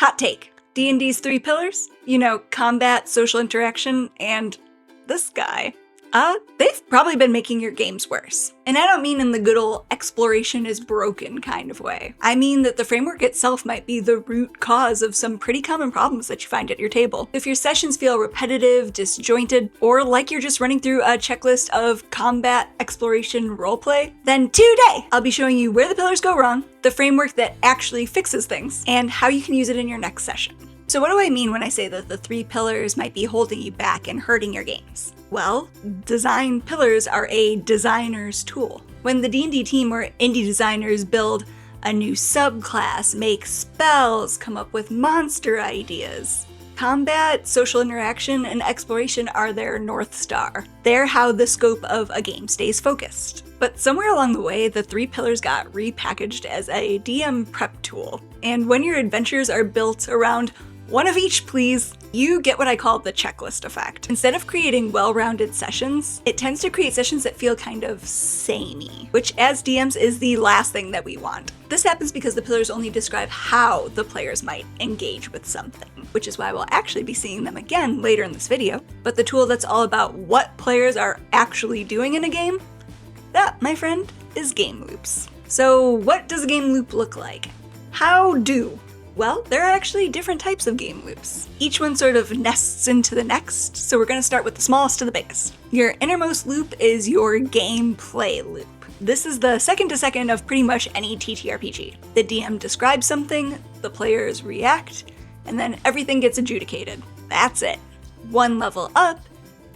Hot take. D&D's 3 pillars? You know, combat, social interaction, and this guy. They've probably been making your games worse. And I don't mean in the good old exploration is broken kind of way. I mean that the framework itself might be the root cause of some pretty common problems that you find at your table. If your sessions feel repetitive, disjointed, or like you're just running through a checklist of combat, exploration, roleplay, then today I'll be showing you where the pillars go wrong, the framework that actually fixes things, and how you can use it in your next session. So what do I mean when I say that the 3 pillars might be holding you back and hurting your games? Well, design pillars are a designer's tool. When the D&D team or indie designers build a new subclass, make spells, come up with monster ideas, combat, social interaction, and exploration are their North Star. They're how the scope of a game stays focused. But somewhere along the way, the 3 pillars got repackaged as a DM prep tool. And when your adventures are built around one of each, please, you get what I call the checklist effect. Instead of creating well-rounded sessions, it tends to create sessions that feel kind of samey, which as DMs is the last thing that we want. This happens because the pillars only describe how the players might engage with something, which is why we'll actually be seeing them again later in this video. But the tool that's all about what players are actually doing in a game, that, my friend, is game loops. So what does a game loop look like? How do? Well, there are actually different types of game loops. Each one sort of nests into the next, so we're going to start with the smallest to the biggest. Your innermost loop is your gameplay loop. This is the second-to-second of pretty much any TTRPG. The DM describes something, the players react, and then everything gets adjudicated. That's it. One level up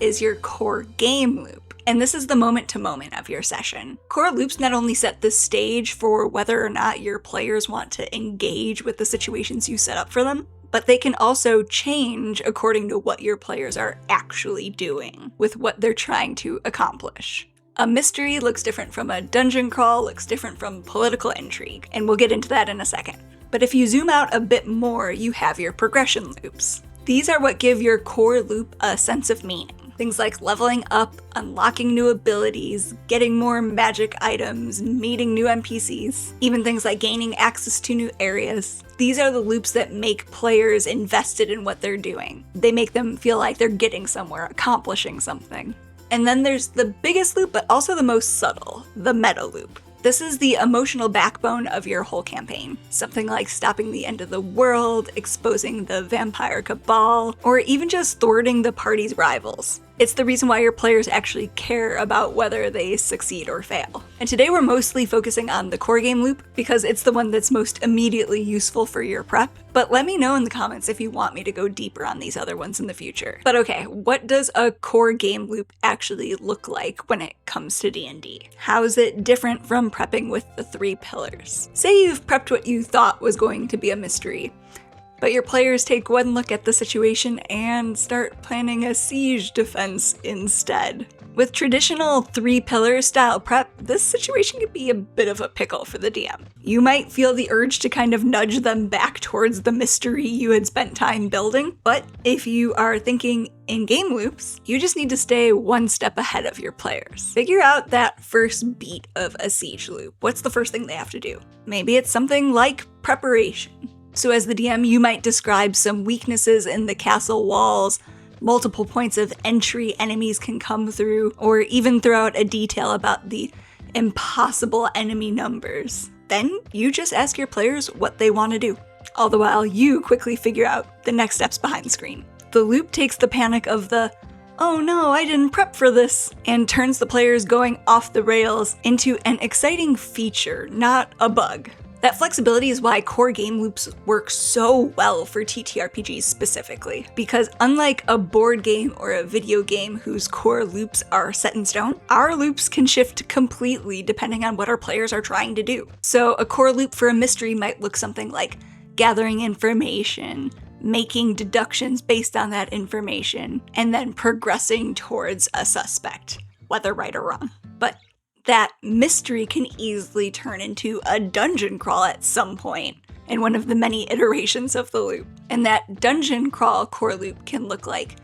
is your core game loop. And this is the moment-to-moment of your session. Core loops not only set the stage for whether or not your players want to engage with the situations you set up for them, but they can also change according to what your players are actually doing with what they're trying to accomplish. A mystery looks different from a dungeon crawl, looks different from political intrigue, and we'll get into that in a second. But if you zoom out a bit more, you have your progression loops. These are what give your core loop a sense of meaning. Things like leveling up, unlocking new abilities, getting more magic items, meeting new NPCs, even things like gaining access to new areas. These are the loops that make players invested in what they're doing. They make them feel like they're getting somewhere, accomplishing something. And then there's the biggest loop, but also the most subtle, the meta loop. This is the emotional backbone of your whole campaign. Something like stopping the end of the world, exposing the vampire cabal, or even just thwarting the party's rivals. It's the reason why your players actually care about whether they succeed or fail. And today we're mostly focusing on the core game loop because it's the one that's most immediately useful for your prep. But let me know in the comments if you want me to go deeper on these other ones in the future. But okay, what does a core game loop actually look like when it comes to D&D? How is it different from prepping with the 3 pillars? Say you've prepped what you thought was going to be a mystery, but your players take one look at the situation and start planning a siege defense instead. With traditional 3-pillar style prep, this situation could be a bit of a pickle for the DM. You might feel the urge to kind of nudge them back towards the mystery you had spent time building, but if you are thinking in game loops, you just need to stay one step ahead of your players. Figure out that first beat of a siege loop. What's the first thing they have to do? Maybe it's something like preparation. So as the DM, you might describe some weaknesses in the castle walls, multiple points of entry enemies can come through, or even throw out a detail about the impossible enemy numbers. Then you just ask your players what they want to do, all the while you quickly figure out the next steps behind the screen. The loop takes the panic of the, "Oh no, I didn't prep for this," and turns the players going off the rails into an exciting feature, not a bug. That flexibility is why core game loops work so well for TTRPGs specifically, because unlike a board game or a video game whose core loops are set in stone, our loops can shift completely depending on what our players are trying to do. So a core loop for a mystery might look something like gathering information, making deductions based on that information, and then progressing towards a suspect, whether right or wrong. But that mystery can easily turn into a dungeon crawl at some point in one of the many iterations of the loop. And that dungeon crawl core loop can look like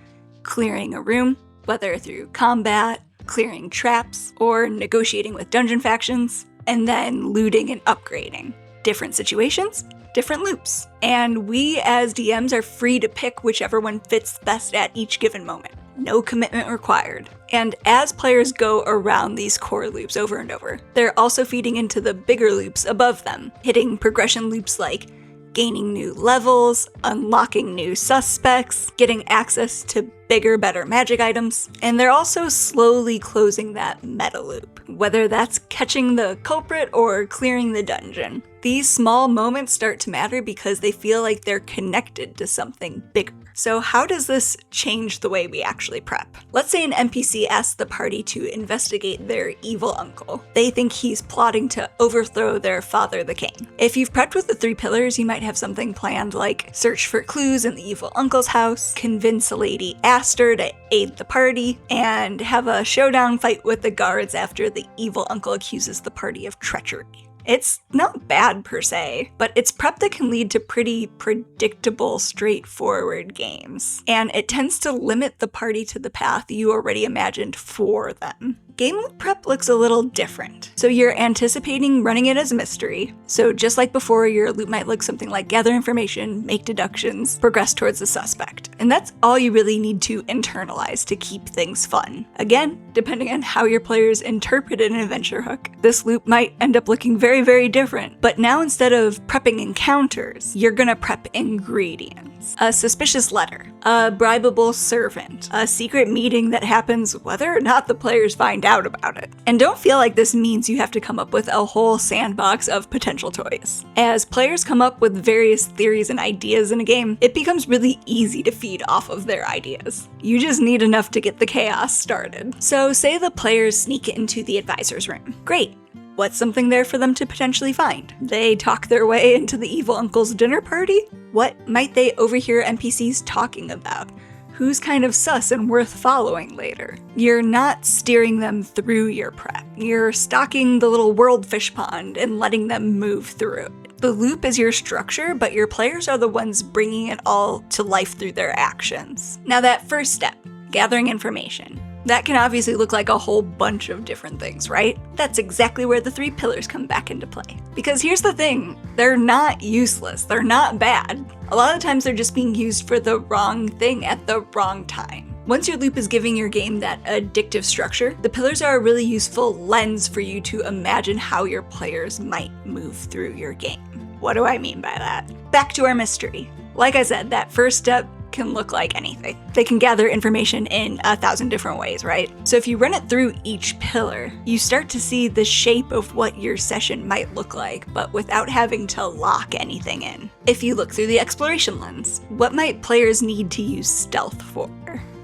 clearing a room, whether through combat, clearing traps, or negotiating with dungeon factions, and then looting and upgrading. Different situations, different loops. And we as DMs are free to pick whichever one fits best at each given moment. No commitment required. And as players go around these core loops over and over, they're also feeding into the bigger loops above them, hitting progression loops like gaining new levels, unlocking new suspects, getting access to bigger, better magic items, and they're also slowly closing that meta loop, whether that's catching the culprit or clearing the dungeon. These small moments start to matter because they feel like they're connected to something bigger. So how does this change the way we actually prep? Let's say an NPC asks the party to investigate their evil uncle. They think he's plotting to overthrow their father, the king. If you've prepped with the 3 pillars, you might have something planned like search for clues in the evil uncle's house, convince Lady Aster to aid the party, and have a showdown fight with the guards after the evil uncle accuses the party of treachery. It's not bad per se, but it's prep that can lead to pretty predictable, straightforward games. And it tends to limit the party to the path you already imagined for them. Game loop prep looks a little different. So you're anticipating running it as a mystery. So just like before, your loop might look something like gather information, make deductions, progress towards the suspect. And that's all you really need to internalize to keep things fun. Again, depending on how your players interpret an adventure hook, this loop might end up looking very, very different. But now instead of prepping encounters, you're gonna prep ingredients. A suspicious letter, a bribable servant, a secret meeting that happens whether or not the players find out about it. And don't feel like this means you have to come up with a whole sandbox of potential toys. As players come up with various theories and ideas in a game, it becomes really easy to feed off of their ideas. You just need enough to get the chaos started. So say the players sneak into the advisor's room. Great. What's something there for them to potentially find? They talk their way into the evil uncle's dinner party? What might they overhear NPCs talking about? Who's kind of sus and worth following later? You're not steering them through your prep. You're stocking the little world fish pond and letting them move through it. The loop is your structure, but your players are the ones bringing it all to life through their actions. Now that first step, gathering information. That can obviously look like a whole bunch of different things, right? That's exactly where the 3 pillars come back into play. Because here's the thing, they're not useless, they're not bad. A lot of times they're just being used for the wrong thing at the wrong time. Once your loop is giving your game that addictive structure, the pillars are a really useful lens for you to imagine how your players might move through your game. What do I mean by that? Back to our mystery. Like I said, that first step can look like anything. They can gather information in 1,000 different ways, right? So if you run it through each pillar, you start to see the shape of what your session might look like, but without having to lock anything in. If you look through the exploration lens, what might players need to use stealth for?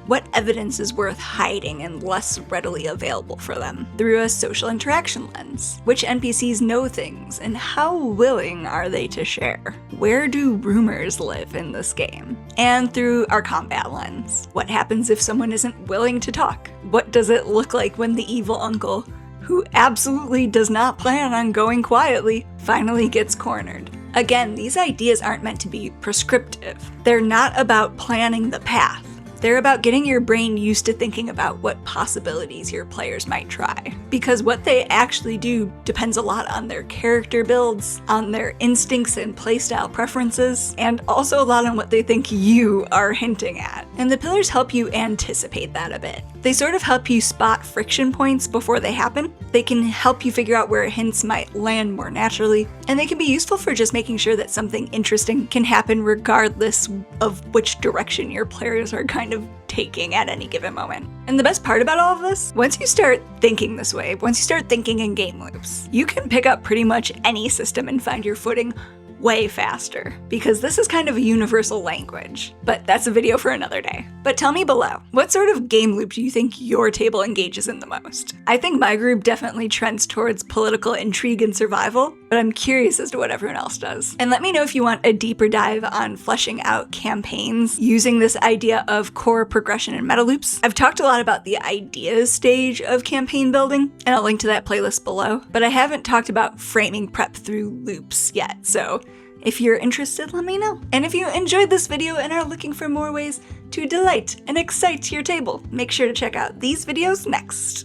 What evidence is worth hiding and less readily available for them? Through a social interaction lens, which NPCs know things and how willing are they to share? Where do rumors live in this game? And through our combat lens, what happens if someone isn't willing to talk? What does it look like when the evil uncle, who absolutely does not plan on going quietly, finally gets cornered? Again, these ideas aren't meant to be prescriptive. They're not about planning the path. They're about getting your brain used to thinking about what possibilities your players might try. Because what they actually do depends a lot on their character builds, on their instincts and playstyle preferences, and also a lot on what they think you are hinting at. And the pillars help you anticipate that a bit. They sort of help you spot friction points before they happen. They can help you figure out where hints might land more naturally, and they can be useful for just making sure that something interesting can happen regardless of which direction your players are kind of taking at any given moment. And the best part about all of this, once you start thinking this way, once you start thinking in game loops, you can pick up pretty much any system and find your footing way faster, because this is kind of a universal language. But that's a video for another day. But tell me below, what sort of game loop do you think your table engages in the most? I think my group definitely trends towards political intrigue and survival, but I'm curious as to what everyone else does. And let me know if you want a deeper dive on fleshing out campaigns using this idea of core progression and meta loops. I've talked a lot about the ideas stage of campaign building, and I'll link to that playlist below, but I haven't talked about framing prep through loops yet, so if you're interested, let me know. And if you enjoyed this video and are looking for more ways to delight and excite your table, make sure to check out these videos next.